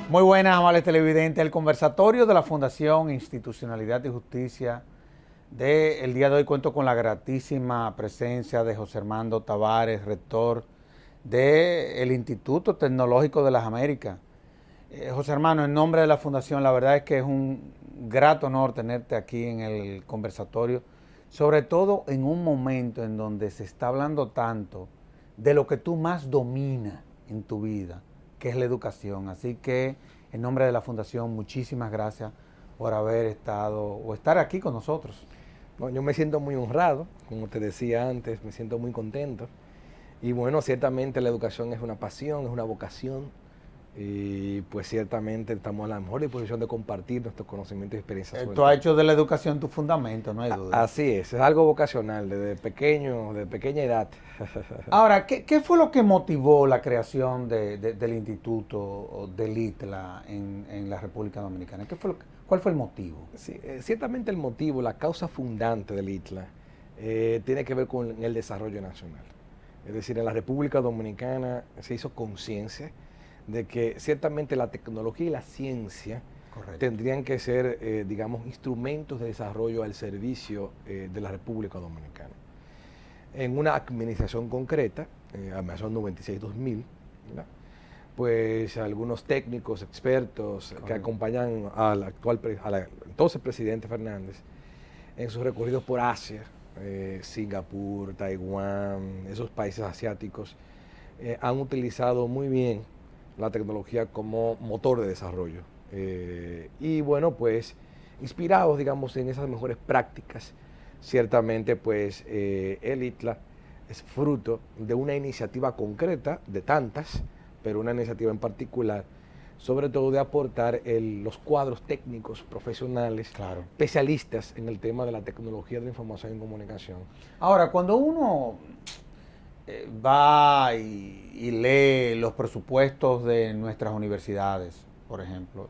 Muy buenas, amables televidentes. El conversatorio de la Fundación Institucionalidad y Justicia del día de hoy cuento con la gratísima presencia de José Armando Tavares, rector del Instituto Tecnológico de las Américas. José Armando, en nombre de la Fundación, la verdad es que es un grato honor tenerte aquí en el conversatorio, sobre todo en un momento en donde se está hablando tanto de lo que tú más dominas en tu vida, que es la educación. Así que, en nombre de la Fundación, muchísimas gracias por haber estado o estar aquí con nosotros. Bueno, yo me siento muy honrado, como te decía antes, me siento muy contento. Y bueno, ciertamente la educación es una pasión, es una vocación. Y pues ciertamente estamos a la mejor disposición de compartir nuestros conocimientos y experiencias sobre el Tú has tema. hecho de la educación tu fundamento, no hay duda. Así es algo vocacional, desde pequeño, de pequeña edad. Ahora, ¿qué fue lo que motivó la creación del instituto o del ITLA en la República Dominicana? ¿Cuál fue el motivo? Sí, ciertamente el motivo, la causa fundante del ITLA tiene que ver con el desarrollo nacional. Es decir, en la República Dominicana se hizo conciencia de que ciertamente la tecnología y la ciencia Correcto. tendrían que ser, digamos, instrumentos de desarrollo al servicio de la República Dominicana. En una administración concreta, administración 96-2000, ¿verdad? Pues algunos técnicos, expertos que acompañan al entonces presidente Fernández en sus recorridos por Asia, Singapur, Taiwán, esos países asiáticos, han utilizado muy bien la tecnología como motor de desarrollo. Y bueno, pues inspirados, digamos, en esas mejores prácticas, ciertamente pues el ITLA es fruto de una iniciativa concreta, de tantas, pero una iniciativa en particular, sobre todo de aportar los cuadros técnicos, profesionales, Claro. especialistas en el tema de la tecnología de la información y comunicación. Ahora, cuando uno va y lee los presupuestos de nuestras universidades, por ejemplo,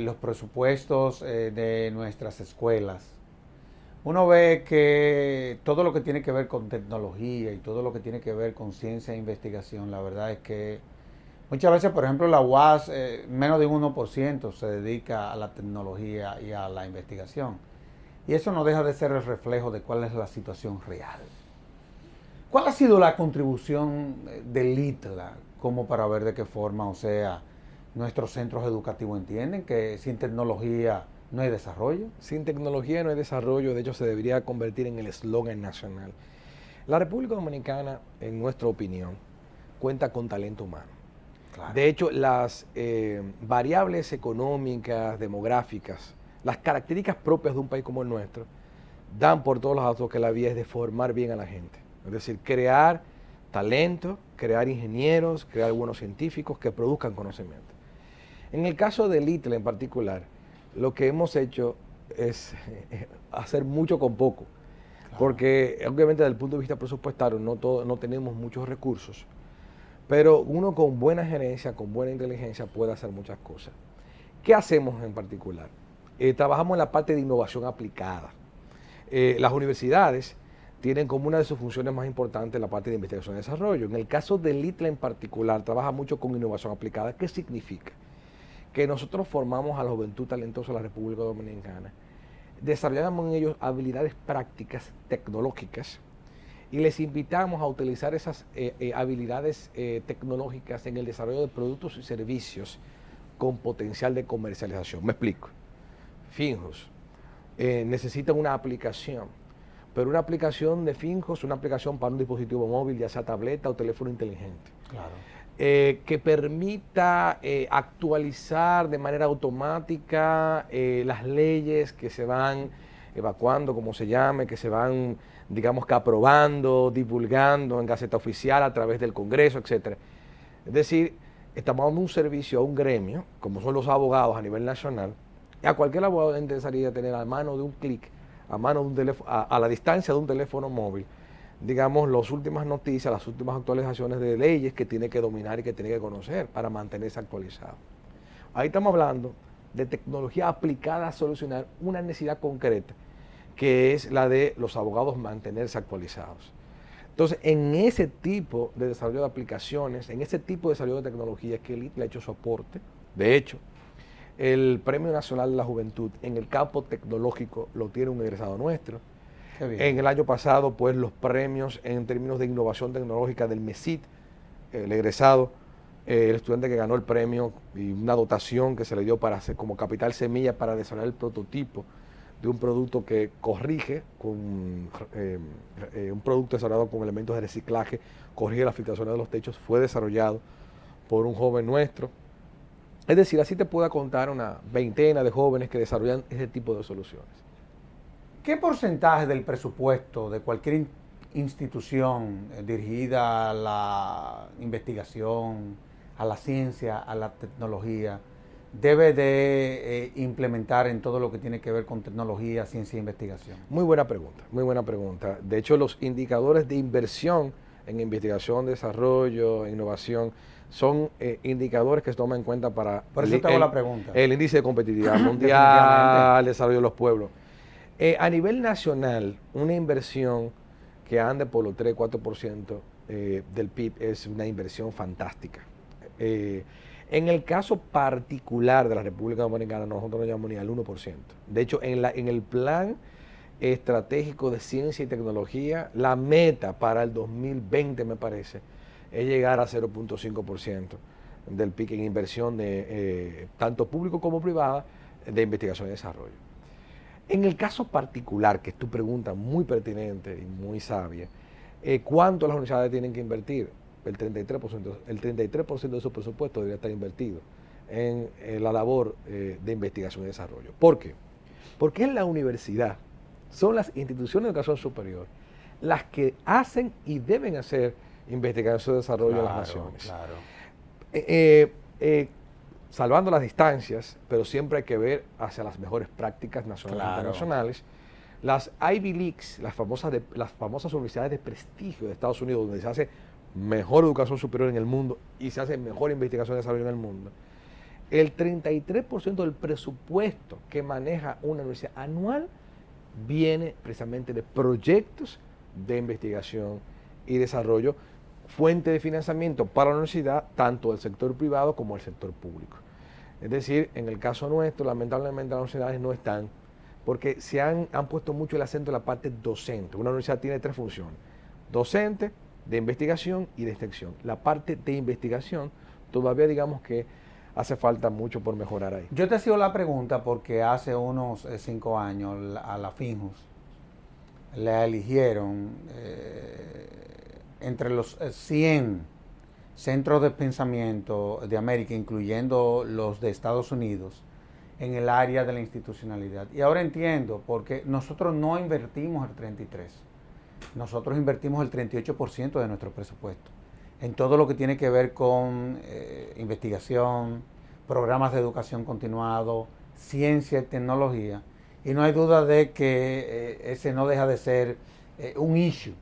los presupuestos de nuestras escuelas, uno ve que todo lo que tiene que ver con tecnología y todo lo que tiene que ver con ciencia e investigación, la verdad es que muchas veces, por ejemplo, la UAS, menos de un 1% se dedica a la tecnología y a la investigación. Y eso no deja de ser el reflejo de cuál es la situación real. ¿Cuál ha sido la contribución del ITLA como para ver de qué forma, o sea, nuestros centros educativos entienden que sin tecnología no hay desarrollo? Sin tecnología no hay desarrollo, de hecho se debería convertir en el eslogan nacional. La República Dominicana, en nuestra opinión, cuenta con talento humano. Claro. De hecho, las variables económicas, demográficas, las características propias de un país como el nuestro, dan por todos los datos que la vía es de formar bien a la gente. Es decir, crear talento, crear ingenieros, crear buenos científicos que produzcan conocimiento. En el caso del ITLA en particular, lo que hemos hecho es hacer mucho con poco. Claro. Porque obviamente desde el punto de vista presupuestario no tenemos muchos recursos, pero uno con buena gerencia, con buena inteligencia puede hacer muchas cosas. ¿Qué hacemos en particular? Trabajamos en la parte de innovación aplicada. Las universidades tienen como una de sus funciones más importantes la parte de investigación y desarrollo. En el caso del ITLA en particular, trabaja mucho con innovación aplicada. ¿Qué significa? Que nosotros formamos a la juventud talentosa de la República Dominicana, desarrollamos en ellos habilidades prácticas tecnológicas y les invitamos a utilizar esas habilidades tecnológicas en el desarrollo de productos y servicios con potencial de comercialización. Me explico. Finjos necesitan una aplicación, pero una aplicación de Finjos, una aplicación para un dispositivo móvil, ya sea tableta o teléfono inteligente. Claro. Que permita actualizar de manera automática las leyes que se van evacuando, como se llame, que se van, digamos que aprobando, divulgando en Gaceta Oficial a través del Congreso, etc. Es decir, estamos dando un servicio a un gremio, como son los abogados a nivel nacional, y a cualquier abogado le interesaría tener a mano de un clic, a mano de un teléfono, a la distancia de un teléfono móvil, digamos, las últimas noticias, las últimas actualizaciones de leyes que tiene que dominar y que tiene que conocer para mantenerse actualizado. Ahí estamos hablando de tecnología aplicada a solucionar una necesidad concreta, que es la de los abogados mantenerse actualizados. Entonces, en ese tipo de desarrollo de aplicaciones, en ese tipo de desarrollo de tecnología que el ITLA ha hecho su aporte, De hecho, el Premio Nacional de la Juventud en el campo tecnológico lo tiene un egresado nuestro. Qué bien. En el año pasado, pues los premios en términos de innovación tecnológica del MESIT, el egresado, el estudiante que ganó el premio y una dotación que se le dio para hacer como capital semilla para desarrollar el prototipo de un producto que corrige con un producto desarrollado con elementos de reciclaje, corrige las filtraciones de los techos, fue desarrollado por un joven nuestro. Es decir, así te puedo contar una veintena de jóvenes que desarrollan ese tipo de soluciones. ¿Qué porcentaje del presupuesto de cualquier institución dirigida a la investigación, a la ciencia, a la tecnología, debe de implementar en todo lo que tiene que ver con tecnología, ciencia e investigación? Muy buena pregunta, muy buena pregunta. De hecho, los indicadores de inversión en investigación, desarrollo, innovación, son indicadores que se toman en cuenta para Por eso te hago la pregunta. El índice de competitividad mundial, el desarrollo de los pueblos. A nivel nacional, una inversión que ande por los 3-4% del PIB es una inversión fantástica. En el caso particular de la República Dominicana, nosotros no llegamos ni al 1%. De hecho, en el plan estratégico de ciencia y tecnología, la meta para el 2020, me parece, es llegar a 0.5% del PIB en inversión de tanto público como privada de investigación y desarrollo. En el caso particular, que es tu pregunta muy pertinente y muy sabia, ¿cuánto las universidades tienen que invertir? El 33% de su presupuesto debería estar invertido en la labor de investigación y desarrollo. ¿Por qué? Porque en la universidad son las instituciones de educación superior las que hacen y deben hacer investigación y desarrollo en las naciones. Claro. Salvando las distancias, pero siempre hay que ver hacia las mejores prácticas nacionales e internacionales. Las Ivy Leagues, las famosas universidades de prestigio de Estados Unidos, donde se hace mejor educación superior en el mundo y se hace mejor investigación y desarrollo en el mundo, el 33% del presupuesto que maneja una universidad anual viene precisamente de proyectos de investigación y desarrollo, fuente de financiamiento para la universidad, tanto del sector privado como del sector público. Es decir, en el caso nuestro, lamentablemente las universidades no están, porque se han puesto mucho el acento en la parte docente. Una universidad tiene tres funciones: docente, de investigación y de extensión. La parte de investigación todavía digamos que hace falta mucho por mejorar ahí. Yo te sigo la pregunta porque hace unos 5 años a la FINJUS la eligieron entre los 100 centros de pensamiento de América, incluyendo los de Estados Unidos, en el área de la institucionalidad. Y ahora entiendo, porque nosotros no invertimos el 33%, nosotros invertimos el 38% de nuestro presupuesto en todo lo que tiene que ver con investigación, programas de educación continuado, ciencia y tecnología. Y no hay duda de que ese no deja de ser un issue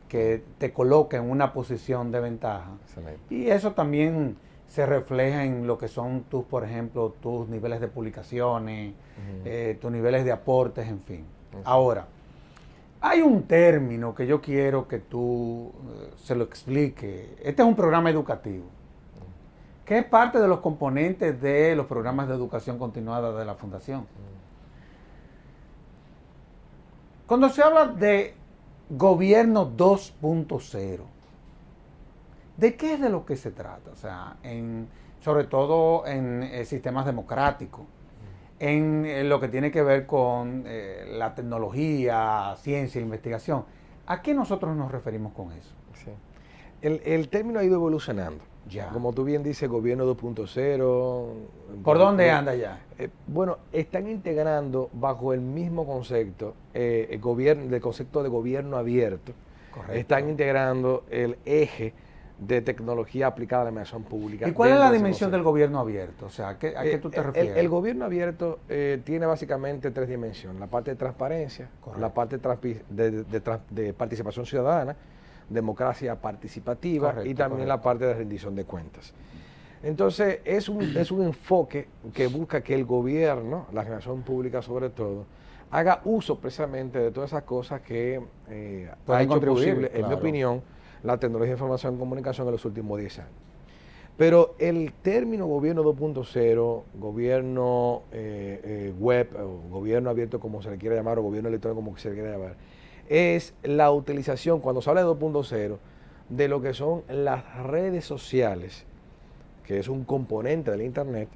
que te coloca en una posición de ventaja. Excelente. Y eso también se refleja en lo que son por ejemplo, tus niveles de publicaciones, tus niveles de aportes, en fin. Ahora, hay un término que yo quiero que tú se lo expliques. Este es un programa educativo, que es parte de los componentes de los programas de educación continuada de la Fundación. Cuando se habla de gobierno 2.0, ¿de qué es de lo que se trata? O sea, sobre todo en sistemas democráticos, en lo que tiene que ver con la tecnología, ciencia e investigación. ¿A qué nosotros nos referimos con eso? Sí. El término ha ido evolucionando. Ya. Como tú bien dices, gobierno 2.0. ¿Por dónde anda ya? Bueno, están integrando bajo el mismo concepto, del concepto de gobierno abierto. Correcto. Están integrando el eje de tecnología aplicada a la administración pública. ¿Y cuál es la dimensión del gobierno abierto? O sea, ¿a qué tú te refieres? El gobierno abierto tiene básicamente 3 dimensiones: la parte de transparencia, correcto, la parte de participación ciudadana, democracia participativa, correcto, y también, correcto, la parte de rendición de cuentas. Entonces, es un enfoque que busca que el gobierno, la administración pública sobre todo, haga uso precisamente de todas esas cosas que ha hecho posible, claro, en mi opinión, la tecnología de información y comunicación en los últimos 10 años. Pero el término gobierno 2.0, gobierno web, o gobierno abierto como se le quiera llamar, o gobierno electrónico como se le quiera llamar, es la utilización, cuando se habla de 2.0, de lo que son las redes sociales, que es un componente del Internet,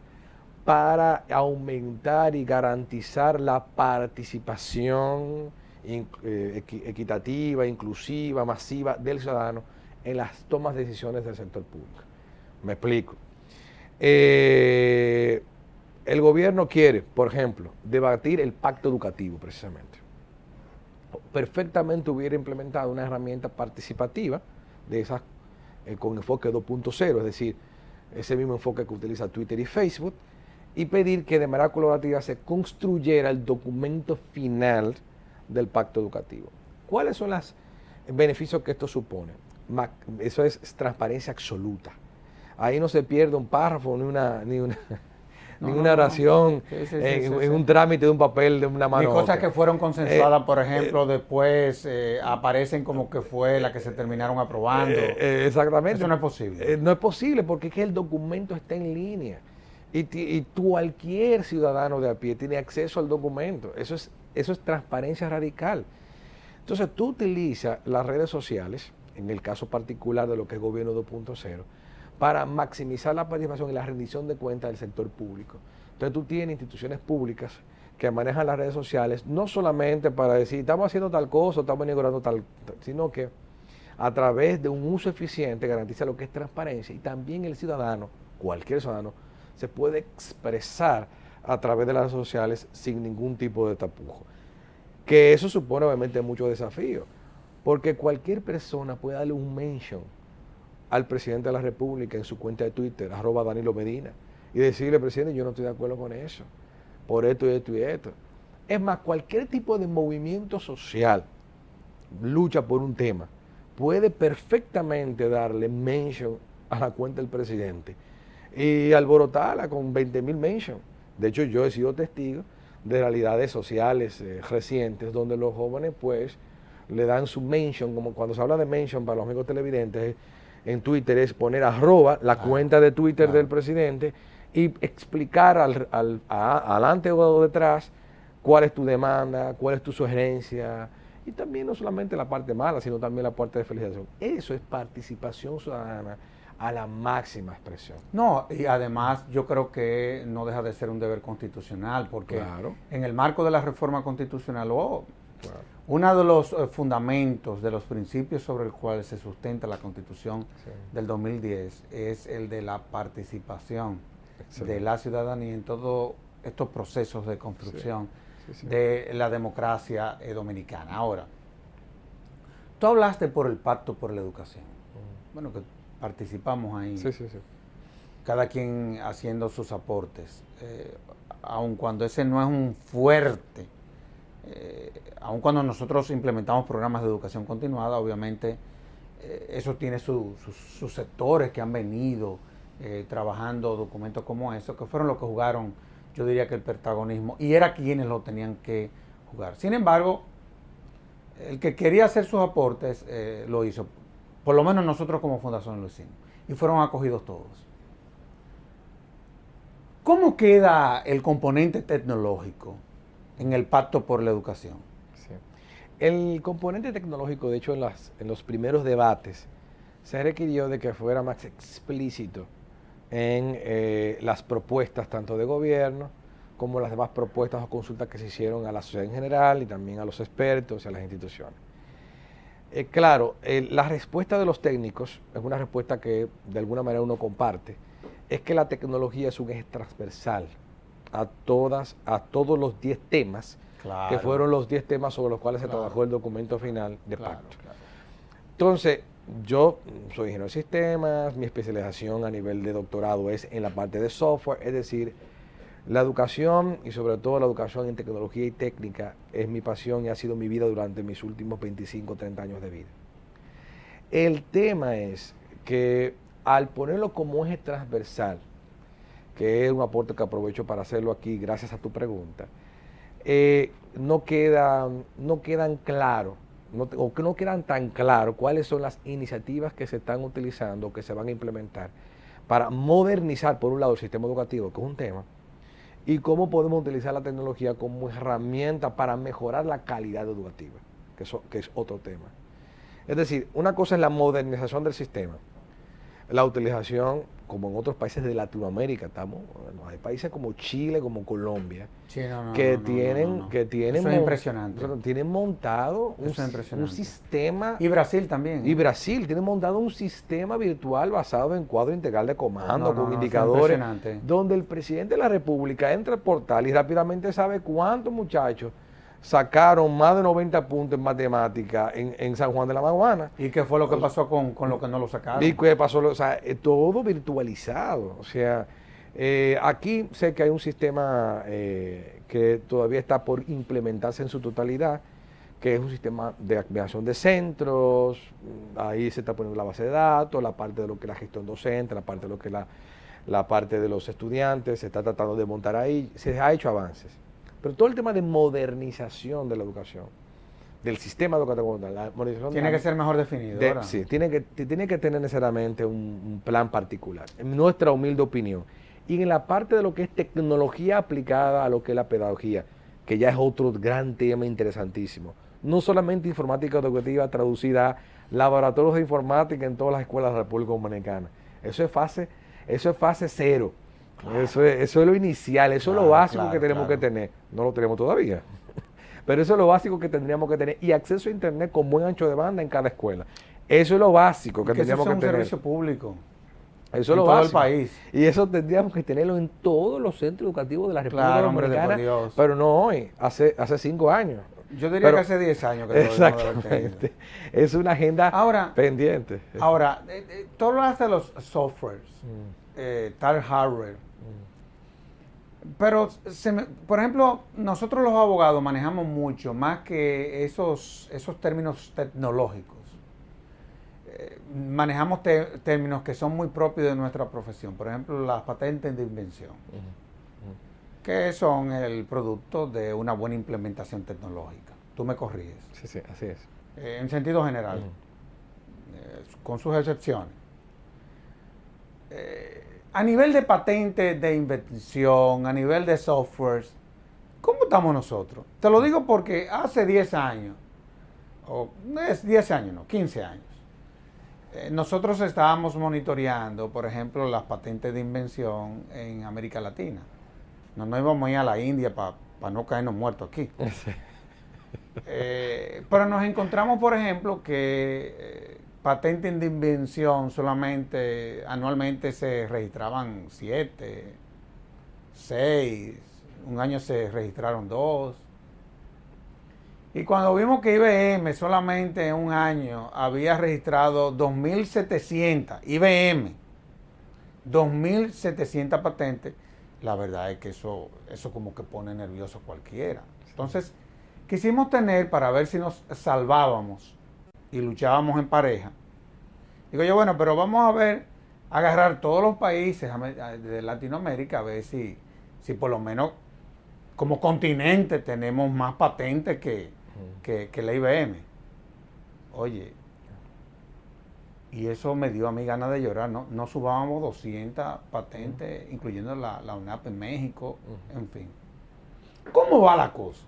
para aumentar y garantizar la participación equitativa, inclusiva, masiva del ciudadano en las tomas de decisiones del sector público. Me explico. El gobierno quiere, por ejemplo, debatir el pacto educativo, precisamente. Perfectamente hubiera implementado una herramienta participativa de esas con enfoque 2.0, es decir, ese mismo enfoque que utiliza Twitter y Facebook, y pedir que de manera colaborativa se construyera el documento final del pacto educativo. ¿Cuáles son los beneficios que esto supone? Eso es transparencia absoluta. Ahí no se pierde un párrafo ni una oración en un trámite de un papel de una mano. Ni cosas que fueron consensuadas, por ejemplo, después aparecen como que fue la que se terminaron aprobando. Exactamente. Eso no es posible. No es posible porque es que el documento está en línea. Y cualquier ciudadano de a pie tiene acceso al documento. Eso es transparencia radical. Entonces tú utilizas las redes sociales, en el caso particular de lo que es gobierno 2.0, para maximizar la participación y la rendición de cuentas del sector público. Entonces tú tienes instituciones públicas que manejan las redes sociales, no solamente para decir, estamos haciendo tal cosa, estamos inaugurando tal, sino que a través de un uso eficiente garantiza lo que es transparencia, y también el ciudadano, cualquier ciudadano, se puede expresar a través de las redes sociales sin ningún tipo de tapujo. Que eso supone obviamente muchos desafíos, porque cualquier persona puede darle un mention al presidente de la República en su cuenta de Twitter, @DaniloMedina, y decirle, presidente, yo no estoy de acuerdo con eso, por esto y esto y esto. Es más, cualquier tipo de movimiento social, lucha por un tema, puede perfectamente darle mention a la cuenta del presidente y alborotarla con 20.000 mentions. De hecho, yo he sido testigo de realidades sociales recientes donde los jóvenes pues le dan su mention, como cuando se habla de mention para los amigos televidentes, en Twitter es poner @ cuenta de Twitter del presidente y explicar adelante o detrás cuál es tu demanda, cuál es tu sugerencia, y también no solamente la parte mala, sino también la parte de felicitación. Eso es participación ciudadana a la máxima expresión. No, y además yo creo que no deja de ser un deber constitucional, porque en el marco de la reforma constitucional, uno de los fundamentos, de los principios sobre el cual se sustenta la Constitución del 2010 es el de la participación de la ciudadanía en todos estos procesos de construcción de la democracia dominicana. Ahora, tú hablaste por el Pacto por la Educación. Bueno, que participamos ahí. Cada quien haciendo sus aportes. Aun cuando ese no es un fuerte, aun cuando nosotros implementamos programas de educación continuada, obviamente eso tiene sus sectores que han venido trabajando documentos como eso, que fueron los que jugaron, yo diría que el protagonismo, y era quienes lo tenían que jugar. Sin embargo, el que quería hacer sus aportes lo hizo. Por lo menos nosotros como fundación lo hicimos. Y fueron acogidos todos. ¿Cómo queda el componente tecnológico en el Pacto por la Educación? El componente tecnológico, de hecho, en los primeros debates, se requirió de que fuera más explícito en las propuestas tanto de gobierno como las demás propuestas o consultas que se hicieron a la sociedad en general y también a los expertos y a las instituciones. Claro, la respuesta de los técnicos es una respuesta que de alguna manera uno comparte, es que la tecnología es un eje transversal a todos los 10 temas, que fueron los 10 temas sobre los cuales se trabajó el documento final de pacto. Entonces, yo soy ingeniero de sistemas, mi especialización a nivel de doctorado es en la parte de software, es decir, la educación y sobre todo la educación en tecnología y técnica es mi pasión y ha sido mi vida durante mis últimos 25, 30 años de vida. El tema es que al ponerlo como eje transversal, que es un aporte que aprovecho para hacerlo aquí gracias a tu pregunta, no quedan claros, o que no quedan tan claros cuáles son las iniciativas que se están utilizando o que se van a implementar para modernizar, por un lado, el sistema educativo, que es un tema, y cómo podemos utilizar la tecnología como herramienta para mejorar la calidad educativa, que es otro tema. Es decir, una cosa es la modernización del sistema, la utilización, como en otros países de Latinoamérica, hay países como Chile, como Colombia, Sí, que tienen Eso es impresionante. tienen montado Eso es un impresionante. sistema. Y Brasil también. Y Brasil tiene montado un sistema virtual basado en cuadro integral de comando, con Eso es indicadores, impresionante. donde el presidente de la República entra al portal y rápidamente sabe cuántos muchachos sacaron más de 90 puntos en matemática en San Juan de la Maguana. ¿Y qué fue lo que pasó con lo que no lo sacaron? Y qué pasó, o sea, todo virtualizado. O sea, aquí sé que hay un sistema que todavía está por implementarse en su totalidad, que es un sistema de creación de centros. Ahí se está poniendo la base de datos, la parte de lo que es la gestión docente, la parte de lo que es la parte de los estudiantes, se está tratando de montar ahí, se ha hecho avances. Pero todo el tema de modernización de la educación, del sistema educativo, la modernización Tiene que ser mejor definido. sí, tiene que tener necesariamente un plan particular, en nuestra humilde opinión. Y en la parte de lo que es tecnología aplicada a lo que es la pedagogía, que ya es otro gran tema interesantísimo. No solamente informática educativa traducida a laboratorios de informática en todas las escuelas de la República Dominicana. Eso es fase cero. Claro. Eso es lo inicial, eso es lo básico que tenemos que tener. No lo tenemos todavía. Pero eso es lo básico que tendríamos que tener. Y acceso a internet con buen ancho de banda en cada escuela. Eso es lo básico que tendríamos que tener. Eso es un servicio público. Eso es lo todo básico. El país. Y eso tendríamos que tenerlo en todos los centros educativos de la República Dominicana. Dios. Pero no hoy, hace 5 años. Yo diría que hace 10 años que exactamente. Es una agenda pendiente. Ahora, tú hablas de los softwares, tal hardware. Pero, por ejemplo, nosotros los abogados manejamos mucho más que esos términos tecnológicos. Manejamos términos que son muy propios de nuestra profesión. Por ejemplo, las patentes de invención, que son el producto de una buena implementación tecnológica. Tú me corriges. Sí, así es. En sentido general, con sus excepciones. A nivel de patentes de invención, a nivel de softwares, ¿cómo estamos nosotros? Te lo digo porque hace 10 años, o no es 10 años, no, 15 años, nosotros estábamos monitoreando, por ejemplo, las patentes de invención en América Latina. No nos íbamos a ir a la India para no caernos muertos aquí. Sí. Pero nos encontramos, por ejemplo, que patentes de invención solamente anualmente se registraban 7, 6, un año se registraron 2. Y cuando vimos que IBM solamente en un año había registrado 2.700, IBM, 2.700 patentes, la verdad es que eso como que pone nervioso a cualquiera. Entonces, quisimos tener para ver si nos salvábamos y luchábamos en pareja. Digo yo, bueno, pero vamos a ver, agarrar todos los países de Latinoamérica, a ver si por lo menos como continente tenemos más patentes que la IBM. Oye, y eso me dio a mí ganas de llorar, ¿no? No subábamos 200 patentes, incluyendo la UNAP en México, en fin. ¿Cómo va la cosa?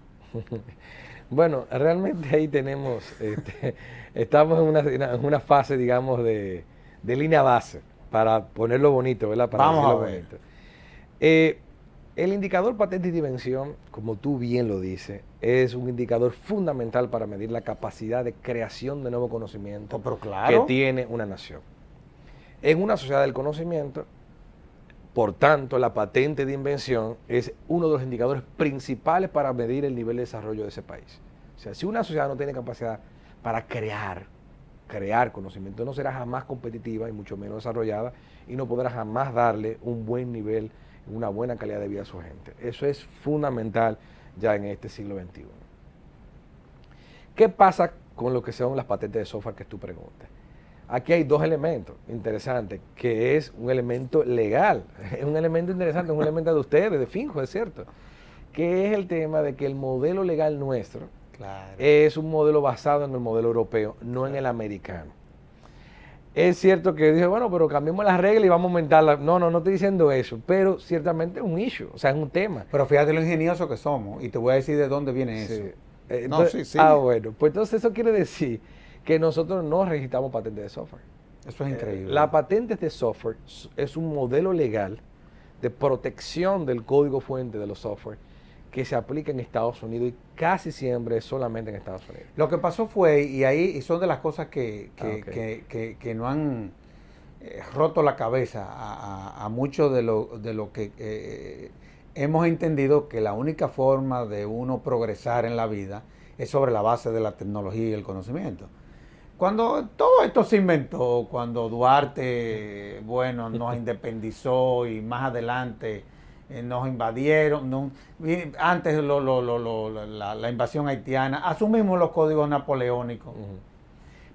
Bueno, realmente ahí tenemos, estamos en una fase, digamos, de línea base, para ponerlo bonito, ¿verdad? Para vamos a ver. Bonito. El indicador patente de invención, como tú bien lo dices, es un indicador fundamental para medir la capacidad de creación de nuevo conocimiento que tiene una nación. En una sociedad del conocimiento, por tanto, la patente de invención es uno de los indicadores principales para medir el nivel de desarrollo de ese país. O sea, si una sociedad no tiene capacidad para crear conocimiento, no será jamás competitiva y mucho menos desarrollada, y no podrá jamás darle un buen nivel, una buena calidad de vida a su gente. Eso es fundamental ya en este siglo XXI. ¿Qué pasa con lo que son las patentes de software que tú preguntas? Aquí hay dos elementos interesantes, que es un elemento legal, es un elemento interesante, es un elemento de ustedes, de Finjo, es cierto, que es el tema de que el modelo legal nuestro es un modelo basado en el modelo europeo, no en el americano. Es cierto que dije, bueno, pero cambiemos las reglas y vamos a aumentarlas. No estoy diciendo eso, pero ciertamente es un issue, o sea, es un tema. Pero fíjate lo ingenioso que somos y te voy a decir de dónde viene Sí. eso. No, Entonces, sí, sí. bueno, pues entonces eso quiere decir que nosotros no registramos patentes de software. Eso es increíble. La patente de software es un modelo legal de protección del código fuente de los software que se aplica en Estados Unidos y casi siempre es solamente en Estados Unidos. Lo que pasó fue, y son de las cosas que no han roto la cabeza a mucho de lo que hemos entendido, que la única forma de uno progresar en la vida es sobre la base de la tecnología y el conocimiento. Cuando todo esto se inventó, cuando Duarte, bueno, nos independizó y más adelante nos invadieron, antes la invasión haitiana, asumimos los códigos napoleónicos.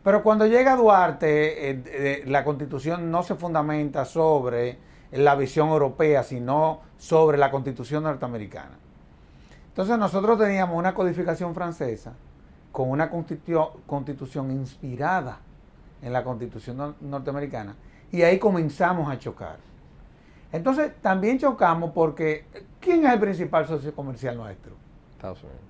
Pero cuando llega Duarte, la Constitución no se fundamenta sobre la visión europea, sino sobre la Constitución norteamericana. Entonces nosotros teníamos una codificación francesa con una constitución inspirada en la Constitución norteamericana, y ahí comenzamos a chocar. Entonces también chocamos porque ¿quién es el principal socio comercial nuestro? Estados Unidos.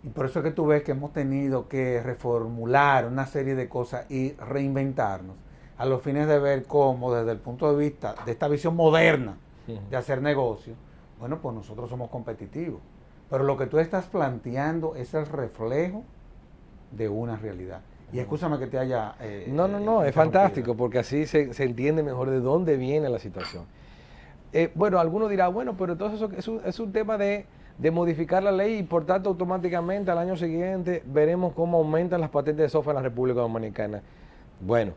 Y por eso es que tú ves que hemos tenido que reformular una serie de cosas y reinventarnos a los fines de ver cómo, desde el punto de vista de esta visión moderna de hacer negocio, bueno, pues nosotros somos competitivos. Pero lo que tú estás planteando es el reflejo de una realidad. Y escúchame que te haya... No, es fantástico, porque así se entiende mejor de dónde viene la situación. Bueno, algunos dirán, bueno, pero entonces eso es un tema de modificar la ley y por tanto automáticamente al año siguiente veremos cómo aumentan las patentes de software en la República Dominicana. Bueno,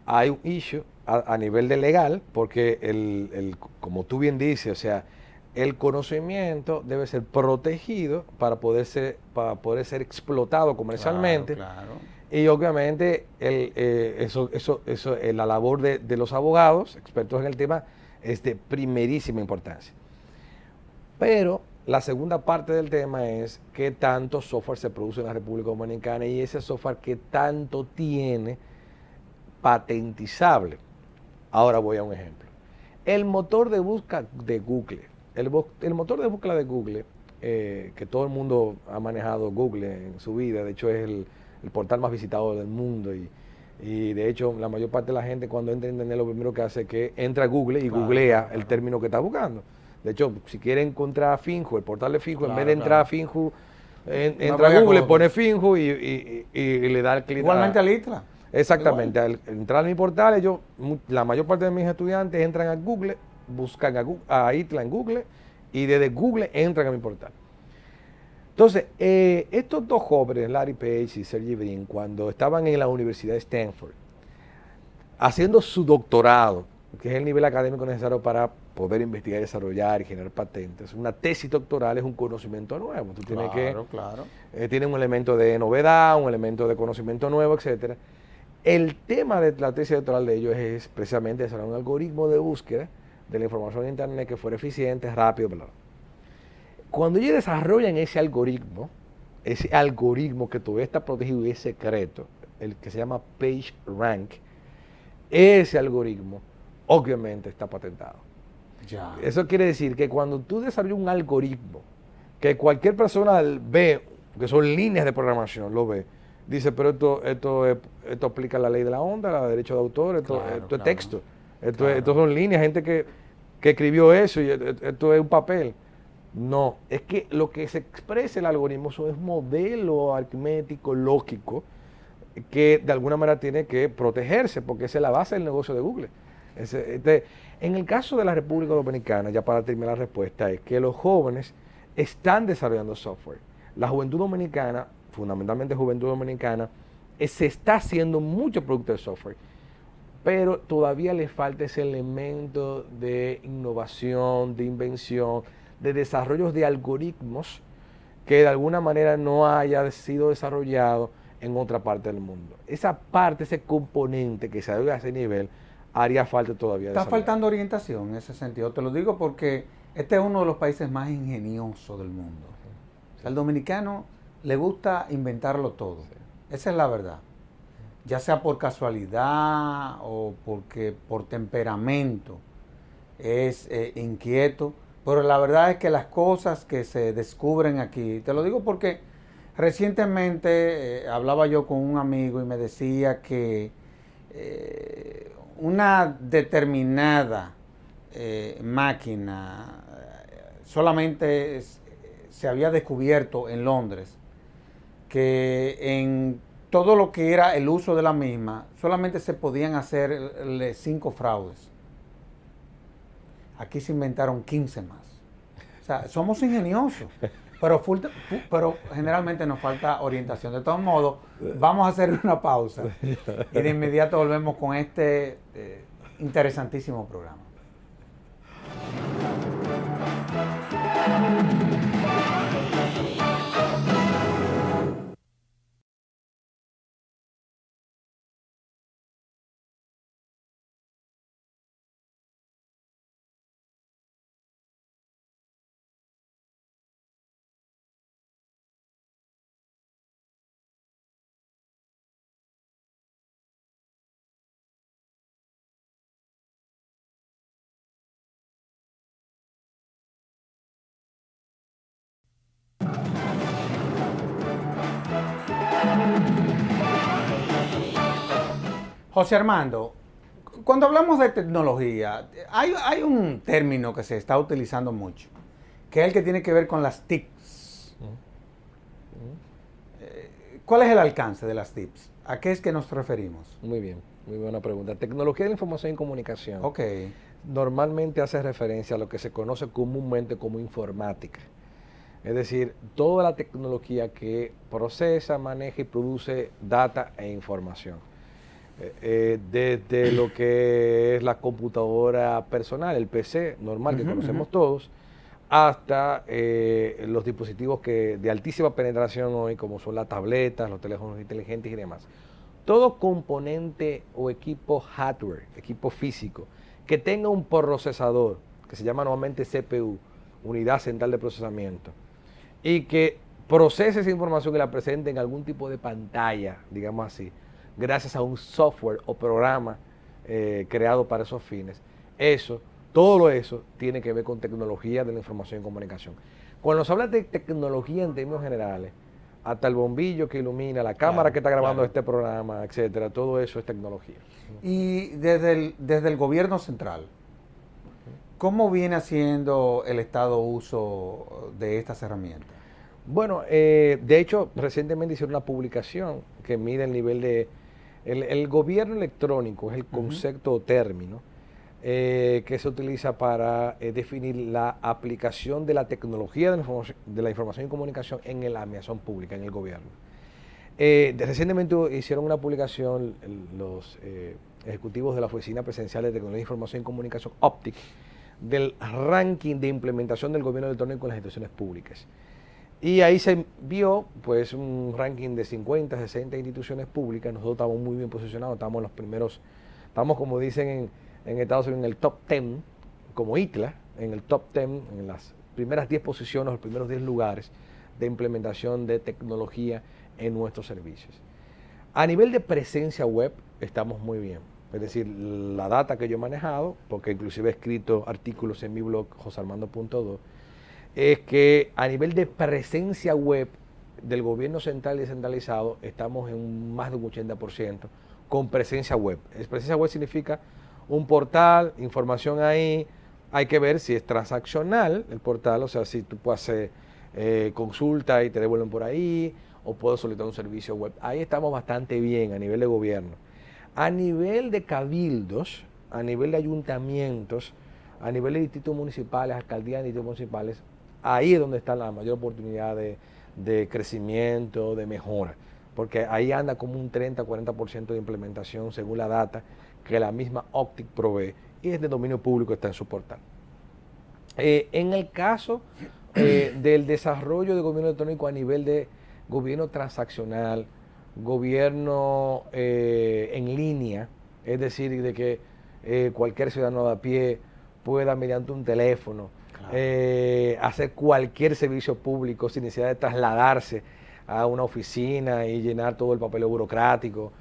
hay un issue a nivel de legal, porque como tú bien dices, o sea, el conocimiento debe ser protegido para poder ser explotado comercialmente. Claro. Y obviamente la labor de los abogados, expertos en el tema, es de primerísima importancia. Pero la segunda parte del tema es qué tanto software se produce en la República Dominicana y ese software qué tanto tiene patentizable. Ahora voy a un ejemplo. El motor de búsqueda de Google. El motor de búsqueda de Google, que todo el mundo ha manejado Google en su vida, de hecho es el portal más visitado del mundo y de hecho la mayor parte de la gente cuando entra en internet lo primero que hace es que entra a Google y googlea el término que está buscando. De hecho, si quiere encontrar a Finju, el portal de Finju, en vez de entrar a Finju, entra a Google, pone Finju y le da el clic. Igualmente al ITLA. Exactamente, al entrar a mi portal, la mayor parte de mis estudiantes entran a Google, buscan a ITLA en Google y desde Google entran a mi portal. Entonces, estos dos jóvenes, Larry Page y Sergey Brin, cuando estaban en la Universidad de Stanford, haciendo su doctorado, que es el nivel académico necesario para poder investigar, desarrollar y generar patentes, una tesis doctoral es un conocimiento nuevo. Tú tienes tiene un elemento de novedad, un elemento de conocimiento nuevo, etcétera. El tema de la tesis doctoral de ellos es precisamente desarrollar un algoritmo de búsqueda de la información en Internet que fuera eficiente, rápido, bla, bla. Cuando ellos desarrollan ese algoritmo que todavía está protegido y es secreto, el que se llama PageRank, ese algoritmo obviamente está patentado. Ya. Eso quiere decir que cuando tú desarrollas un algoritmo que cualquier persona ve, que son líneas de programación, lo ve, dice, pero esto aplica la ley de la onda, la derecho de autor, esto es texto, esto son líneas, gente que escribió eso y esto es un papel. No, es que lo que se expresa el algoritmo es un modelo aritmético, lógico, que de alguna manera tiene que protegerse, porque esa es la base del negocio de Google. En el caso de la República Dominicana, ya para terminar la respuesta, es que los jóvenes están desarrollando software. La juventud dominicana, fundamentalmente juventud dominicana, se está haciendo mucho producto de software, pero todavía le falta ese elemento de innovación, de invención, de desarrollos de algoritmos que de alguna manera no haya sido desarrollado en otra parte del mundo. Esa parte, ese componente que se debe a ese nivel, haría falta todavía. Está faltando orientación en ese sentido. Te lo digo porque este es uno de los países más ingeniosos del mundo. O sea, al dominicano le gusta inventarlo todo. Esa es la verdad. ya sea por casualidad o porque por temperamento es inquieto, pero la verdad es que las cosas que se descubren aquí, te lo digo porque recientemente hablaba yo con un amigo y me decía que una determinada máquina solamente se había descubierto en Londres, que en todo lo que era el uso de la misma, solamente se podían hacer 5 fraudes. Aquí se inventaron 15 más. O sea, somos ingeniosos, pero generalmente nos falta orientación. De todos modos, vamos a hacer una pausa y de inmediato volvemos con este interesantísimo programa. José Armando, cuando hablamos de tecnología, hay un término que se está utilizando mucho, que es el que tiene que ver con las TICs. ¿Cuál es el alcance de las TICs? ¿A qué es que nos referimos? Muy bien, muy buena pregunta. Tecnología de la información y comunicación. Ok. Normalmente hace referencia a lo que se conoce comúnmente como informática. Es decir, toda la tecnología que procesa, maneja y produce data e información. Desde lo que es la computadora personal, el PC normal que conocemos todos, hasta los dispositivos de altísima penetración hoy, como son las tabletas, los teléfonos inteligentes y demás. Todo componente o equipo hardware, equipo físico, que tenga un procesador, que se llama normalmente CPU, Unidad Central de Procesamiento, y que procese esa información y la presente en algún tipo de pantalla, digamos así, gracias a un software o programa creado para esos fines. Todo eso tiene que ver con tecnología de la información y comunicación. Cuando se habla de tecnología en términos generales, hasta el bombillo que ilumina, la cámara que está grabando este programa, etcétera, todo eso es tecnología. Y desde el gobierno central, ¿cómo viene haciendo el Estado uso de estas herramientas? Bueno, de hecho, recientemente hicieron una publicación que mide el nivel de... El gobierno electrónico es el concepto o término que se utiliza para definir la aplicación de la tecnología de la información y comunicación en la administración pública, en el gobierno. Recientemente hicieron una publicación los ejecutivos de la Oficina Presidencial de Tecnología, Información y Comunicación, OPTIC, del ranking de implementación del gobierno electrónico en las instituciones públicas. Y ahí se vio pues un ranking de 50, 60 instituciones públicas. Nosotros estamos muy bien posicionados, estamos en los primeros, estamos como dicen en Estados Unidos en el top 10, como ICLA, en el top 10, en las primeras 10 posiciones, los primeros 10 lugares de implementación de tecnología en nuestros servicios. A nivel de presencia web estamos muy bien. Es decir, la data que yo he manejado, porque inclusive he escrito artículos en mi blog, josearmando.do, es que a nivel de presencia web del gobierno central y descentralizado estamos en más de un 80% con presencia web. Presencia web significa un portal, información ahí, hay que ver si es transaccional el portal, o sea, si tú puedes hacer consulta y te devuelven por ahí, o puedes solicitar un servicio web. Ahí estamos bastante bien a nivel de gobierno. A nivel de cabildos, a nivel de ayuntamientos, a nivel de distritos municipales, alcaldías y distritos municipales, ahí es donde está la mayor oportunidad de crecimiento, de mejora, porque ahí anda como un 30-40% de implementación según la data que la misma OPTIC provee y es de dominio público, está en su portal. En el caso del desarrollo de gobierno electrónico a nivel de gobierno transaccional, gobierno en línea, es decir, de que cualquier ciudadano de a pie pueda mediante un teléfono hacer cualquier servicio público sin necesidad de trasladarse a una oficina y llenar todo el papel burocrático.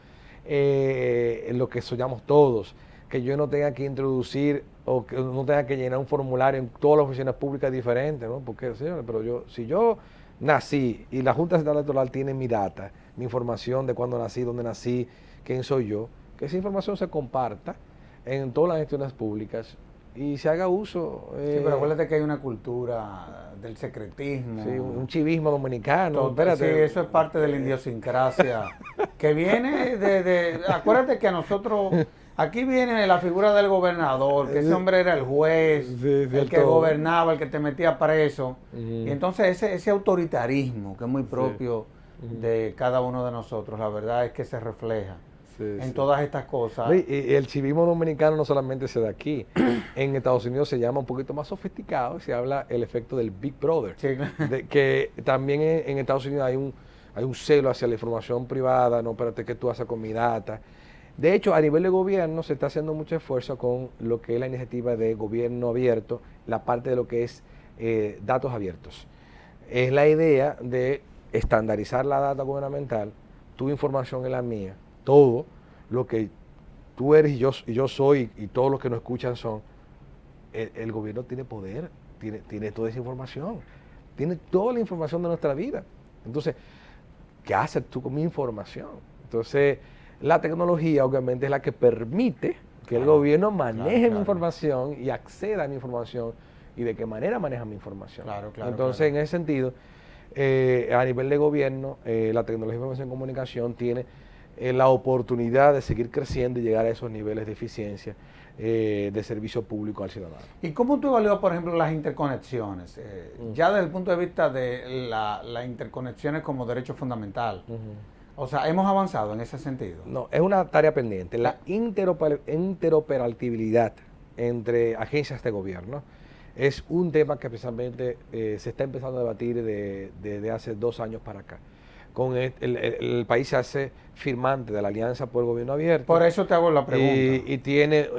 lo que soñamos todos, que yo no tenga que introducir o que no tenga que llenar un formulario en todas las oficinas públicas diferentes, ¿no? Porque, señores, pero si yo nací y la Junta Central Electoral tiene mi data, mi información de cuándo nací, dónde nací, quién soy yo, que esa información se comparta en todas las gestiones públicas y se haga uso. Sí, pero acuérdate que hay una cultura del secretismo. Sí, un chivismo dominicano. Sí, eso es parte de la idiosincrasia que viene acuérdate que a nosotros, aquí viene la figura del gobernador, que ese hombre era el juez, el que gobernaba, el que te metía preso. Y entonces ese autoritarismo que es muy propio de cada uno de nosotros, la verdad es que se refleja en todas estas cosas. Y el chivismo dominicano no solamente se da aquí. En Estados Unidos se llama un poquito más sofisticado y se habla el efecto del Big Brother. Sí. Que también en Estados Unidos hay un celo hacia la información privada, no, espérate, ¿qué tú haces con mi data? De hecho, a nivel de gobierno se está haciendo mucho esfuerzo con lo que es la iniciativa de gobierno abierto, la parte de lo que es datos abiertos. Es la idea de estandarizar la data gubernamental, tu información es la mía, todo lo que tú eres y yo soy y todos los que nos escuchan son, el gobierno tiene poder, tiene toda esa información, tiene toda la información de nuestra vida. Entonces, ¿qué haces tú con mi información? Entonces, la tecnología obviamente es la que permite que el gobierno maneje mi información y acceda a mi información y de qué manera maneja mi información. Entonces, en ese sentido, a nivel de gobierno, la tecnología de información y comunicación tiene la oportunidad de seguir creciendo y llegar a esos niveles de eficiencia de servicio público al ciudadano. ¿Y cómo tú evalúas, por ejemplo, las interconexiones? Ya desde el punto de vista de las interconexiones como derecho fundamental. O sea, ¿hemos avanzado en ese sentido? No, es una tarea pendiente. La interoperabilidad entre agencias de gobierno es un tema que precisamente se está empezando a debatir desde hace 2 años para acá. El país se hace firmante de la Alianza por el Gobierno Abierto. Por eso te hago la pregunta. Y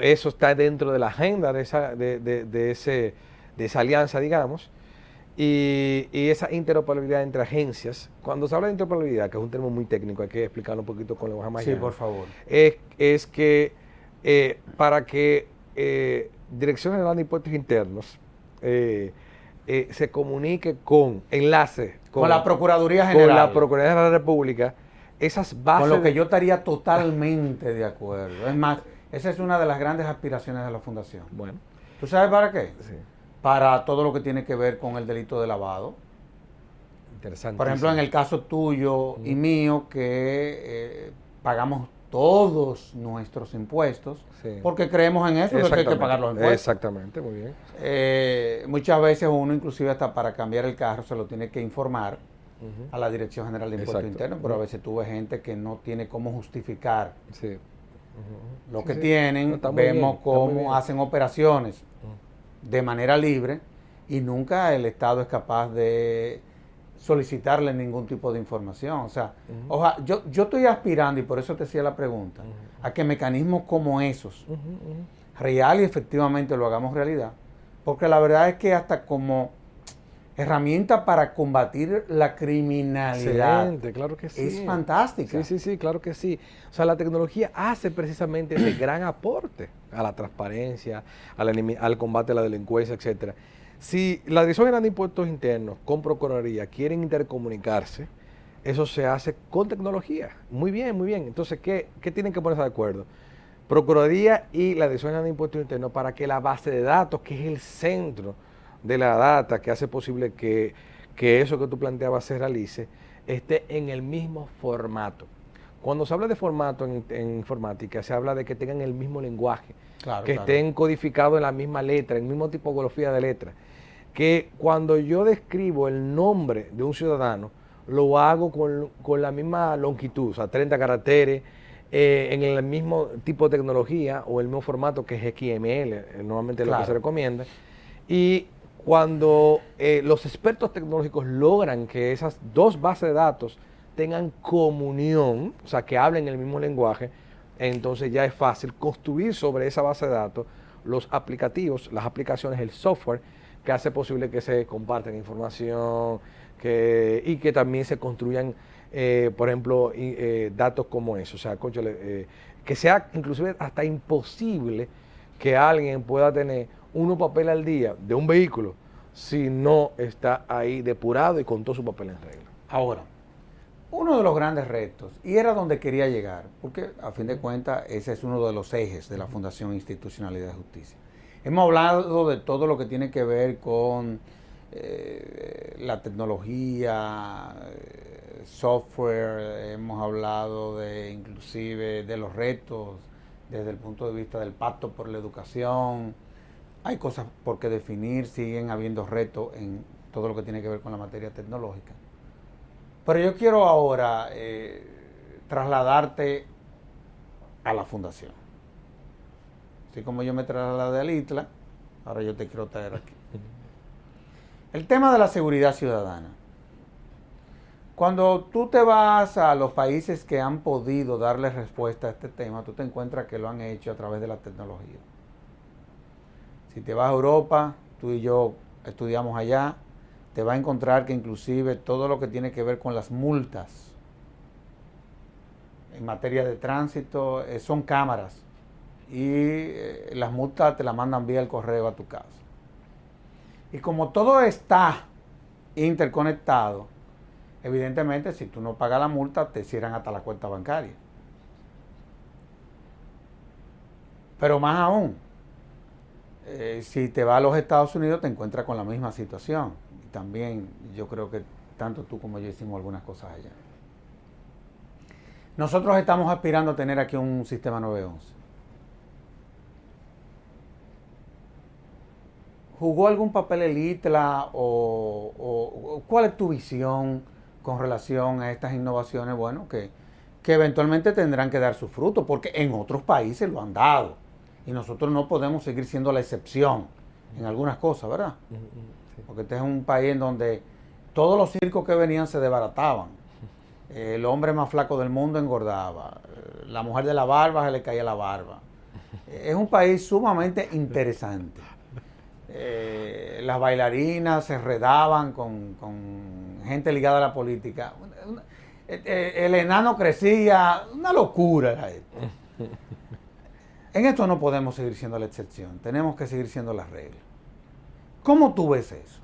eso está dentro de la agenda de esa alianza, digamos. Y esa interoperabilidad entre agencias, cuando se habla de interoperabilidad, que es un término muy técnico, hay que explicarlo un poquito con lenguaje más llano. Sí, por favor. Es que para que Dirección General de Impuestos Internos se comunique con la Procuraduría General. Con la Procuraduría General de la República, esas bases... Con lo que yo estaría totalmente de acuerdo. Es más, esa es una de las grandes aspiraciones de la Fundación. Bueno. ¿Tú sabes para qué? Sí. Para todo lo que tiene que ver con el delito de lavado. Interesante. Por ejemplo, en el caso tuyo y mío, que pagamos todos nuestros impuestos, porque creemos en eso, de que hay que pagar los impuestos. Exactamente, muy bien. Muchas veces uno, inclusive hasta para cambiar el carro, se lo tiene que informar a la Dirección General de Impuestos Internos, pero a veces tú ves gente que no tiene cómo justificar lo que tienen. No, vemos cómo hacen operaciones de manera libre y nunca el Estado es capaz de solicitarle ningún tipo de información. O sea, yo estoy aspirando, y por eso te hacía la pregunta, a que mecanismos como esos, real y efectivamente lo hagamos realidad, porque la verdad es que hasta como herramienta para combatir la criminalidad. Excelente, claro que sí. Es fantástica. Sí, claro que sí. O sea, la tecnología hace precisamente ese gran aporte a la transparencia, al combate a la delincuencia, etcétera. Si la Dirección General de Impuestos Internos con Procuraduría quieren intercomunicarse, eso se hace con tecnología. Muy bien, muy bien. Entonces, ¿qué tienen que ponerse de acuerdo? Procuraduría y la Dirección General de Impuestos Internos para que la base de datos, que es el centro de la data, que hace posible que eso que tú planteabas se realice, esté en el mismo formato. Cuando se habla de formato en informática, se habla de que tengan el mismo lenguaje, estén codificados en la misma letra, en la misma tipografía de letra. Que cuando yo describo el nombre de un ciudadano, lo hago con la misma longitud, o sea, 30 caracteres, en el mismo tipo de tecnología o el mismo formato que es XML, normalmente es lo que se recomienda. Y cuando los expertos tecnológicos logran que esas dos bases de datos tengan comunión, o sea, que hablen el mismo lenguaje, entonces ya es fácil construir sobre esa base de datos los aplicativos, las aplicaciones, el software que hace posible que se compartan información y que también se construyan por ejemplo, datos como eso. O sea, cónchale, que sea inclusive hasta imposible que alguien pueda tener unos papeles al día de un vehículo si no está ahí depurado y con todo su papel en regla. Ahora, uno de los grandes retos, y era donde quería llegar, porque a fin de cuentas ese es uno de los ejes de la Fundación Institucionalidad de Justicia. Hemos hablado de todo lo que tiene que ver con la tecnología, software, hemos hablado de inclusive de los retos desde el punto de vista del pacto por la educación. Hay cosas por qué definir, siguen habiendo retos en todo lo que tiene que ver con la materia tecnológica. Pero yo quiero ahora trasladarte a la fundación. Así como yo me trasladé al ITLA, ahora yo te quiero traer aquí. El tema de la seguridad ciudadana. Cuando tú te vas a los países que han podido darle respuesta a este tema, tú te encuentras que lo han hecho a través de la tecnología. Si te vas a Europa, tú y yo estudiamos allá, te vas a encontrar que inclusive todo lo que tiene que ver con las multas en materia de tránsito son cámaras y las multas te las mandan vía el correo a tu casa. Y como todo está interconectado, evidentemente si tú no pagas la multa te cierran hasta la cuenta bancaria. Pero más aún, si te vas a los Estados Unidos te encuentras con la misma situación. Y también yo creo que tanto tú como yo hicimos algunas cosas allá. Nosotros estamos aspirando a tener aquí un sistema 911. ¿Jugó algún papel el ITLA o cuál es tu visión con relación a estas innovaciones? Bueno, que eventualmente tendrán que dar su fruto, porque en otros países lo han dado. Y nosotros no podemos seguir siendo la excepción en algunas cosas, ¿verdad? Sí. Porque este es un país en donde todos los circos que venían se desbarataban. El hombre más flaco del mundo engordaba. La mujer de la barba se le caía la barba. Es un país sumamente interesante. Las bailarinas se enredaban con gente ligada a la política. El enano crecía. Una locura era esto. En esto no podemos seguir siendo la excepción. Tenemos que seguir siendo la regla. ¿Cómo tú ves eso?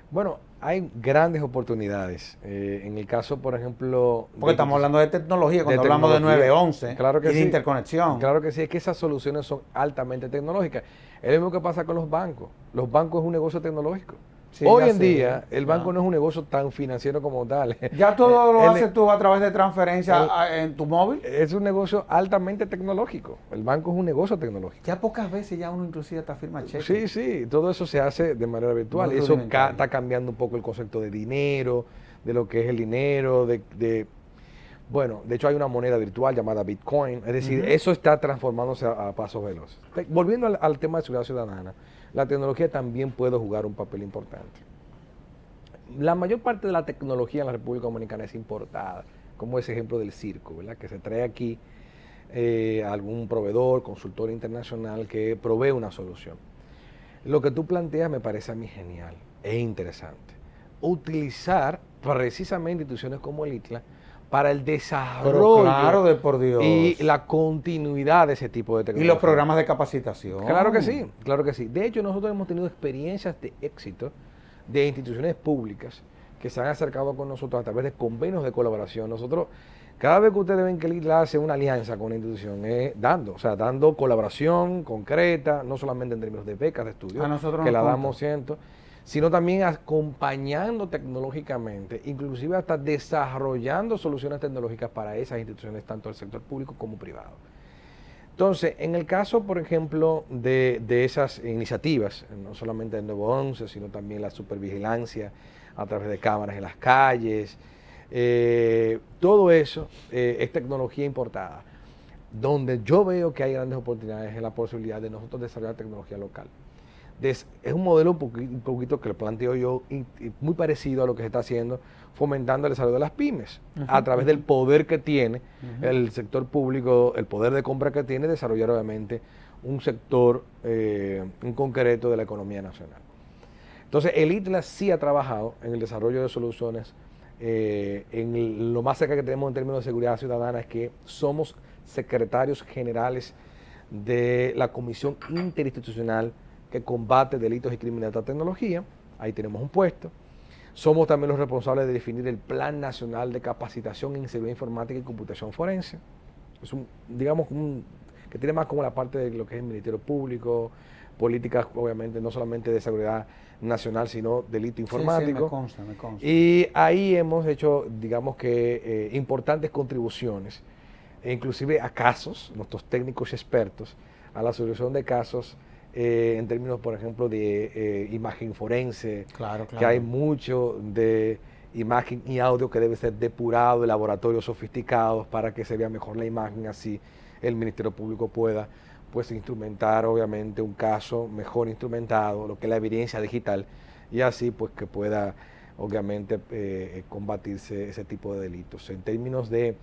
Bueno, hay grandes oportunidades. En el caso, por ejemplo... Porque estamos hablando de tecnología, cuando hablamos de 911 claro que y de sí, interconexión. Claro que sí, es que esas soluciones son altamente tecnológicas. Es lo mismo que pasa con los bancos. Los bancos es un negocio tecnológico. Sí, hoy en día, el banco no es un negocio tan financiero como tal. Ya todo lo haces tú a través de transferencia en tu móvil. Es un negocio altamente tecnológico. El banco es un negocio tecnológico. Ya pocas veces ya uno inclusive hasta firma cheques. Sí, sí, todo eso se hace de manera virtual. Y eso está cambiando un poco el concepto de dinero, de lo que es el dinero, bueno, de hecho hay una moneda virtual llamada Bitcoin. Es decir, eso está transformándose a pasos veloces. Volviendo al tema de seguridad ciudadana, la tecnología también puede jugar un papel importante. La mayor parte de la tecnología en la República Dominicana es importada, como ese ejemplo del circo, ¿verdad? Que se trae aquí algún proveedor, consultor internacional que provee una solución. Lo que tú planteas me parece a mí genial e interesante. Utilizar precisamente instituciones como el ITLA para el desarrollo claro, por Dios. Y la continuidad de ese tipo de tecnología. Y los programas de capacitación. Claro que sí, claro que sí. De hecho, nosotros hemos tenido experiencias de éxito de instituciones públicas que se han acercado con nosotros a través de convenios de colaboración. Nosotros, cada vez que ustedes ven que el ITLA hace una alianza con una institución, es dando colaboración concreta, no solamente en términos de becas de estudio, que la damos cientos, sino también acompañando tecnológicamente, inclusive hasta desarrollando soluciones tecnológicas para esas instituciones, tanto del sector público como privado. Entonces, en el caso, por ejemplo, de esas iniciativas, no solamente el 911, sino también la supervigilancia a través de cámaras en las calles, todo eso es tecnología importada. Donde yo veo que hay grandes oportunidades es la posibilidad de nosotros desarrollar tecnología local. Es un modelo un poquito que lo planteo yo y muy parecido a lo que se está haciendo, fomentando el desarrollo de las pymes, a través del poder que tiene el sector público, el poder de compra que tiene, desarrollar obviamente un sector en concreto de la economía nacional. Entonces, el ITLA sí ha trabajado en el desarrollo de soluciones lo más cerca que tenemos en términos de seguridad ciudadana es que somos secretarios generales de la Comisión Interinstitucional que combate delitos y crímenes de alta tecnología. Ahí tenemos un puesto. Somos también los responsables de definir el Plan Nacional de Capacitación en Seguridad Informática y Computación Forense. Es que tiene más como la parte de lo que es el Ministerio Público, políticas, obviamente, no solamente de seguridad nacional, sino delito informático. Sí, me consta, me consta. Y ahí hemos hecho, digamos que, importantes contribuciones, inclusive a casos, nuestros técnicos y expertos, a la solución de casos en términos, por ejemplo, de imagen forense, Claro. que hay mucho de imagen y audio que debe ser depurado en laboratorios sofisticados para que se vea mejor la imagen, así el Ministerio Público pueda pues instrumentar obviamente un caso mejor instrumentado, lo que es la evidencia digital, y así pues que pueda obviamente combatirse ese tipo de delitos. En términos de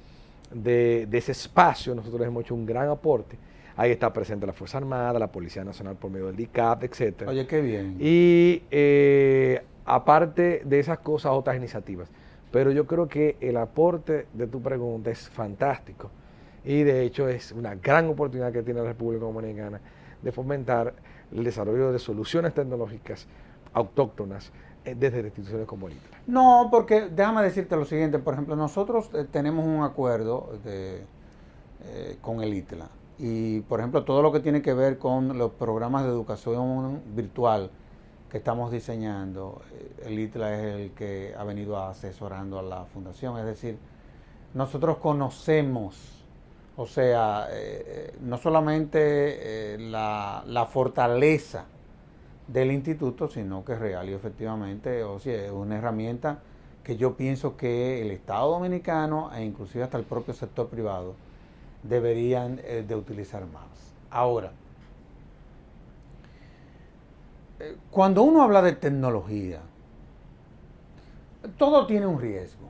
ese espacio, nosotros hemos hecho un gran aporte. Ahí está presente la Fuerza Armada, la Policía Nacional por medio del DICAP, etc. Oye, qué bien. Y aparte de esas cosas, otras iniciativas. Pero yo creo que el aporte de tu pregunta es fantástico. Y de hecho es una gran oportunidad que tiene la República Dominicana de fomentar el desarrollo de soluciones tecnológicas autóctonas desde instituciones como el ITLA. No, porque déjame decirte lo siguiente. Por ejemplo, nosotros tenemos un acuerdo con el ITLA. Y, por ejemplo, todo lo que tiene que ver con los programas de educación virtual que estamos diseñando, el ITLA es el que ha venido asesorando a la fundación. Es decir, nosotros conocemos, o sea, no solamente la fortaleza del instituto, sino que real y efectivamente, o sea, es una herramienta que yo pienso que el Estado Dominicano e inclusive hasta el propio sector privado deberían de utilizar más. Ahora, cuando uno habla de tecnología, todo tiene un riesgo.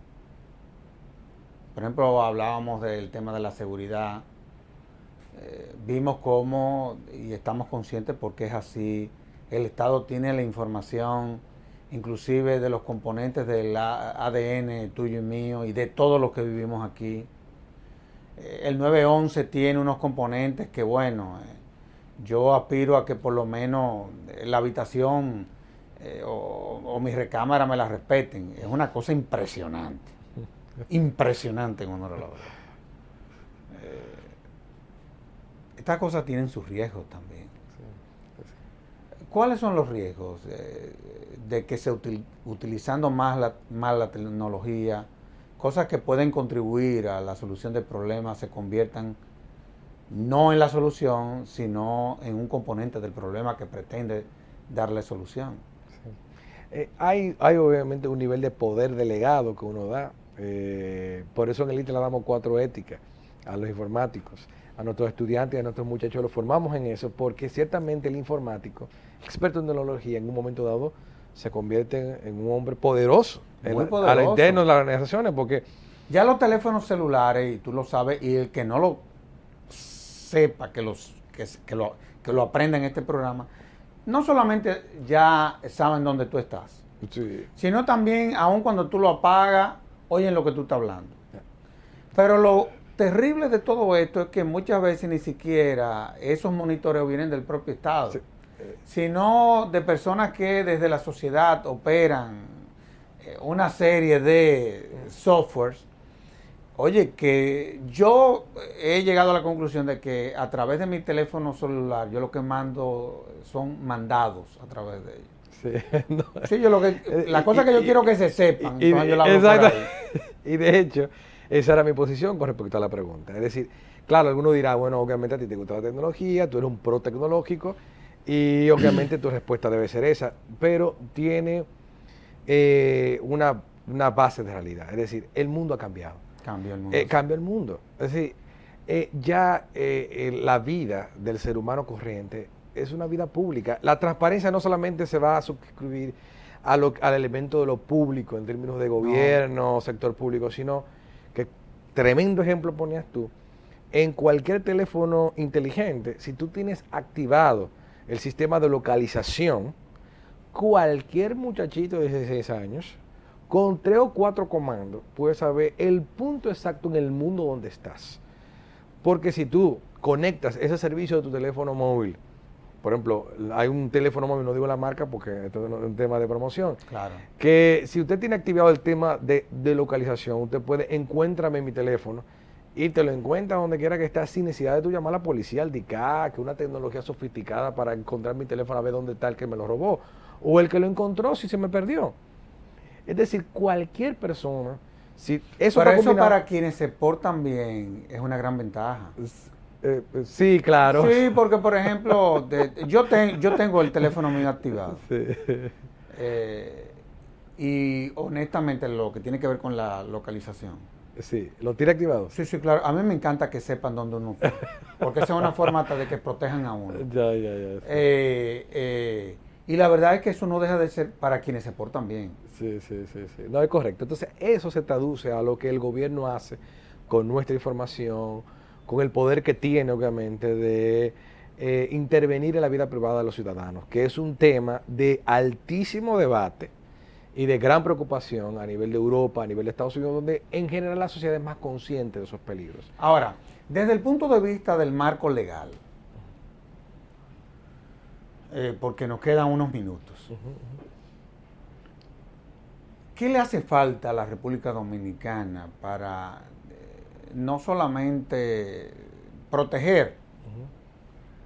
Por ejemplo, hablábamos del tema de la seguridad. Vimos cómo, y estamos conscientes porque es así, el Estado tiene la información, inclusive de los componentes del ADN tuyo y mío y de todos los que vivimos aquí. El 911 tiene unos componentes que, bueno, yo aspiro a que por lo menos la habitación o mi recámara me la respeten. Es una cosa impresionante. Impresionante en honor a la verdad. Estas cosas tienen sus riesgos también. ¿Cuáles son los riesgos de que utilizando más la tecnología, cosas que pueden contribuir a la solución del problema se conviertan no en la solución, sino en un componente del problema que pretende darle solución? Sí. Hay obviamente un nivel de poder delegado que uno da. Por eso en el ITLA damos 4 éticas a los informáticos, a nuestros estudiantes y a nuestros muchachos, los formamos en eso, porque ciertamente el informático, experto en tecnología, en un momento dado se convierte en un hombre poderoso, poderoso. A la interno de las organizaciones, porque ya los teléfonos celulares, y tú lo sabes, y el que no lo sepa, que lo aprenda en este programa, no solamente ya saben dónde tú estás, sí, sino también, aun cuando tú lo apagas, oyen lo que tú estás hablando. Pero lo terrible de todo esto es que muchas veces ni siquiera esos monitoreos vienen del propio Estado, sí, sino de personas que desde la sociedad operan una serie de softwares. Oye, que yo he llegado a la conclusión de que a través de mi teléfono celular, yo lo que mando son mandados a través de ellos. Sí, no. Sí, la cosa que yo quiero que se sepan, yo la hablo por ahí. Y de hecho, esa era mi posición con respecto a la pregunta. Es decir, claro, alguno dirá, bueno, obviamente a ti te gusta la tecnología, tú eres un pro tecnológico y obviamente tu respuesta debe ser esa, pero tiene una base de realidad. Es decir, el mundo ha cambiado. Cambia el mundo. Cambia el mundo. Es decir, ya la vida del ser humano corriente es una vida pública. La transparencia no solamente se va a suscribir al elemento de lo público en términos de gobierno, sector público, sino que, tremendo ejemplo ponías tú, en cualquier teléfono inteligente, si tú tienes activado el sistema de localización, cualquier muchachito de 16 años, Con 3 o 4 comandos puedes saber el punto exacto en el mundo donde estás. Porque si tú conectas ese servicio de tu teléfono móvil, por ejemplo, hay un teléfono móvil, no digo la marca porque esto es un tema de promoción, Claro. que si usted tiene activado el tema de localización, usted puede, encuéntrame en mi teléfono, y te lo encuentra donde quiera que estés sin necesidad de tú llamar a la policía, al DICAC, que es una tecnología sofisticada para encontrar mi teléfono a ver dónde está el que me lo robó, o el que lo encontró si se me perdió. Es decir, cualquier persona, si eso Pero está eso combinado- para quienes se portan bien es una gran ventaja. sí, claro. Sí, porque por ejemplo, yo tengo el teléfono mío activado. Sí. Y honestamente lo que tiene que ver con la localización. Sí, ¿lo tiene activado? Sí, sí, claro. A mí me encanta que sepan dónde uno está. Porque esa es una forma hasta de que protejan a uno. Ya. Y la verdad es que eso no deja de ser para quienes se portan bien. Sí. No, es correcto. Entonces, eso se traduce a lo que el gobierno hace con nuestra información, con el poder que tiene, obviamente, de intervenir en la vida privada de los ciudadanos, que es un tema de altísimo debate y de gran preocupación a nivel de Europa, a nivel de Estados Unidos, donde en general la sociedad es más consciente de esos peligros. Ahora, desde el punto de vista del marco legal, porque nos quedan unos minutos, ¿qué le hace falta a la República Dominicana para no solamente proteger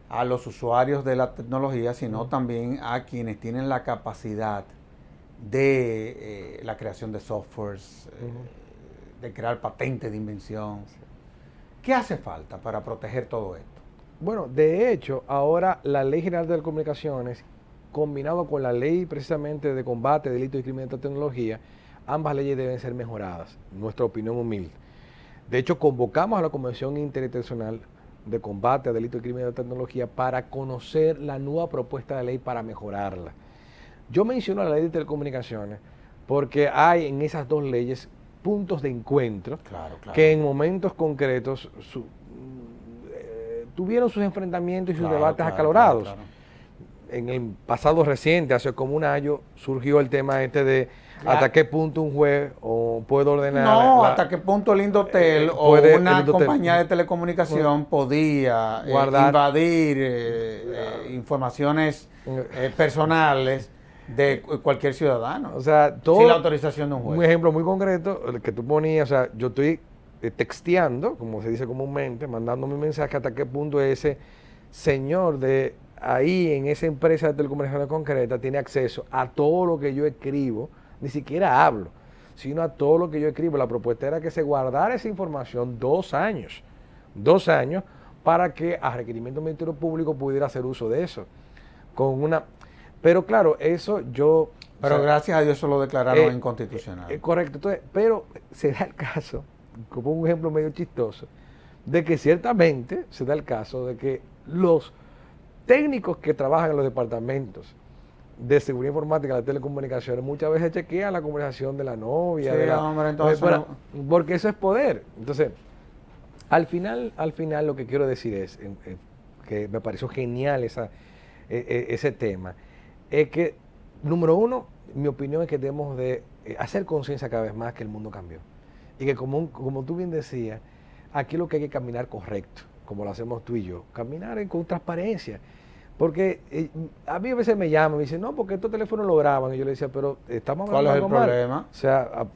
a los usuarios de la tecnología, sino también a quienes tienen la capacidad de la creación de softwares, de crear patentes de invención? ¿Qué hace falta para proteger todo esto? Bueno, de hecho, ahora la Ley General de Telecomunicaciones, combinado con la ley precisamente de combate, delito y crimen de tecnología, ambas leyes deben ser mejoradas, nuestra opinión humilde. De hecho, convocamos a la Convención Interinstitucional de Combate a Delito y Crimen de Tecnología para conocer la nueva propuesta de ley para mejorarla. Yo menciono la ley de telecomunicaciones porque hay en esas dos leyes puntos de encuentro Claro. que en momentos concretos tuvieron sus enfrentamientos y sus debates acalorados. Claro. En el pasado reciente, hace como un año, surgió el tema de hasta qué punto un juez puede ordenar... No, hasta qué punto el Indotel o una compañía de telecomunicación podía invadir informaciones personales de cualquier ciudadano. O sea, sin la autorización de un juez. Un ejemplo muy concreto, el que tú ponías, o sea, yo estoy texteando, como se dice comúnmente, mandando mi mensaje, hasta qué punto ese señor de ahí en esa empresa de telecomunicaciones concreta tiene acceso a todo lo que yo escribo, ni siquiera hablo, sino a todo lo que yo escribo. La propuesta era que se guardara esa información 2 años, para que a requerimiento del Ministerio Público pudiera hacer uso de eso. Pero claro, eso yo... Pero gracias a Dios eso lo declararon inconstitucional. Correcto, entonces, pero se da el caso, como un ejemplo medio chistoso, de que ciertamente se da el caso de que los técnicos que trabajan en los departamentos de seguridad informática de las telecomunicaciones muchas veces chequean la conversación de la novia, sí, hombre, entonces porque eso es poder. Entonces, al final lo que quiero decir es que me pareció genial ese tema, es que, número uno, mi opinión es que debemos de hacer conciencia cada vez más que el mundo cambió. Y que como tú bien decías, aquí lo que hay que caminar correcto, como lo hacemos tú y yo, caminar con transparencia. Porque a mí a veces me llaman y me dicen, no, porque estos teléfonos lo graban. Y yo le decía, pero estamos hablando ¿cuál es el problema? O sea,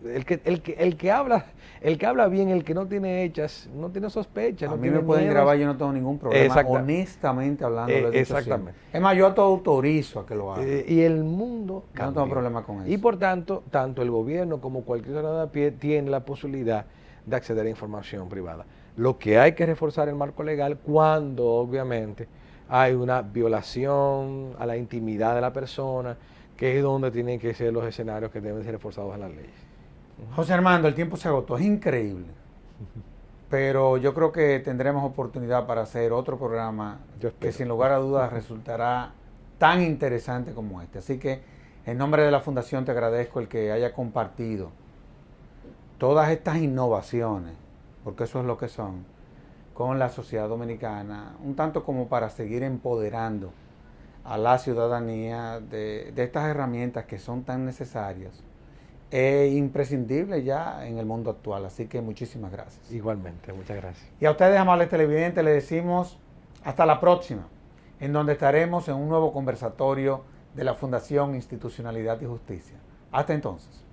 el que habla bien, el que no tiene hechas, no tiene sospechas. A no mí tiene me pueden miedos. grabar, yo no tengo ningún problema. Exactamente. Honestamente hablando. Exactamente. Es más, yo autorizo a que lo hagan. Y el mundo cambió. No tengo problema con eso. Y por tanto, tanto el gobierno como cualquier ciudadano de a pie tiene la posibilidad de acceder a información privada. Lo que hay que reforzar el marco legal cuando, obviamente, hay una violación a la intimidad de la persona, que es donde tienen que ser los escenarios que deben ser reforzados en las leyes. José Armando, el tiempo se agotó, es increíble. Pero yo creo que tendremos oportunidad para hacer otro programa que sin lugar a dudas resultará tan interesante como este. Así que en nombre de la Fundación te agradezco el que haya compartido todas estas innovaciones, porque eso es lo que son, con la sociedad dominicana, un tanto como para seguir empoderando a la ciudadanía de estas herramientas que son tan necesarias es imprescindible ya en el mundo actual. Así que muchísimas gracias. Igualmente, muchas gracias. Y a ustedes, amables televidentes, les decimos hasta la próxima, en donde estaremos en un nuevo conversatorio de la Fundación Institucionalidad y Justicia. Hasta entonces.